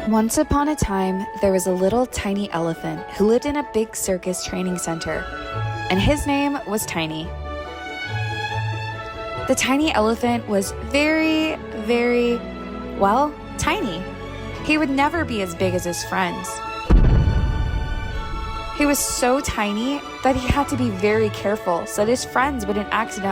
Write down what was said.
Once upon a time, there was a little tiny elephant who lived in a big circus training center, and his name was Tiny. The tiny elephant was very, well, tiny. He would never be as big as his friends. He was so tiny that he had to be very careful so that his friends wouldn't accidentally